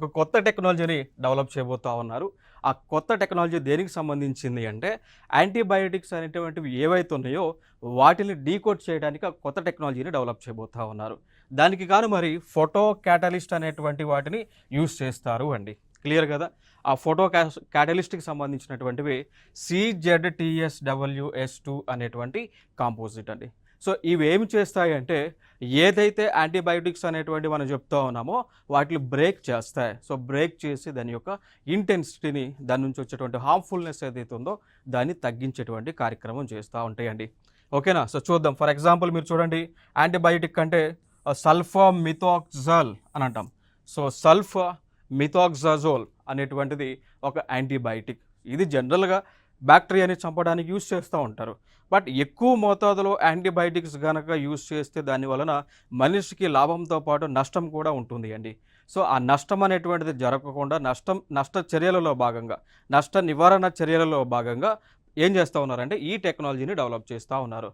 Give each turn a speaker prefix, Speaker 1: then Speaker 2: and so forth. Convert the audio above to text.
Speaker 1: ఒక కొత్త టెక్నాలజీని డెవలప్ చేయబోతా ఉన్నారు. ఆ కొత్త టెక్నాలజీ దేనికి సంబంధించింది అంటే, యాంటీబయోటిక్స్ అనేటువంటివి ఏవైతే ఉన్నాయో, వాటిని డీకోడ్ చేయడానికి ఆ కొత్త టెక్నాలజీని డెవలప్ చేయబోతా ఉన్నారు. దానికి గాను మరి ఫోటో క్యాటలిస్ట్ అనేటువంటి వాటిని యూజ్ చేస్తారు అండి. క్లియర్ కదా? ఆ ఫోటో క్యాటలిస్ట్‌కి సంబంధించినటువంటివి CZTSWS2 అనేటువంటి కాంపోజిట్ అండి. సో ఇవేమి చేస్తాయంటే, ఏదైతే యాంటీబయోటిక్స్ అనేటువంటివి మనం చెప్తా ఉన్నామో వాటిని బ్రేక్ చేస్తాయి. సో బ్రేక్ చేసి దాని యొక్క ఇంటెన్సిటీని, దాని నుంచి వచ్చేటువంటి హార్మ్‌ఫుల్‌నెస్ ఏదైతే ఉందో దాన్ని తగ్గించేటువంటి కార్యక్రమం చేస్తూ ఉంటాయండి. ఓకేనా? సో చూద్దాం. ఫర్ ఎగ్జాంపుల్ మీరు చూడండి, యాంటీబయోటిక్ అంటే సల్ఫామిథాక్సాల్ అని అంటాం. సో సల్ఫామిథాక్సాజోల్ అనేటువంటిది ఒక యాంటీబయోటిక్. ఇది జనరల్గా బ్యాక్టీరియాని చంపడానికి యూజ్ చేస్తూ ఉంటారు. బట్ ఎక్కువ మోతాదులో యాంటీబయాటిక్స్ గనక యూజ్ చేస్తే దాని వలన మనిషికి లాభంతో పాటు నష్టం కూడా ఉంటుంది అండి. సో ఆ నష్టం అనేటువంటిది జరగకుండా నష్ట చర్యలలో భాగంగా, నష్ట నివారణ చర్యలలో భాగంగా ఏం చేస్తూ ఉన్నారంటే ఈ టెక్నాలజీని డెవలప్ చేస్తూ ఉన్నారు.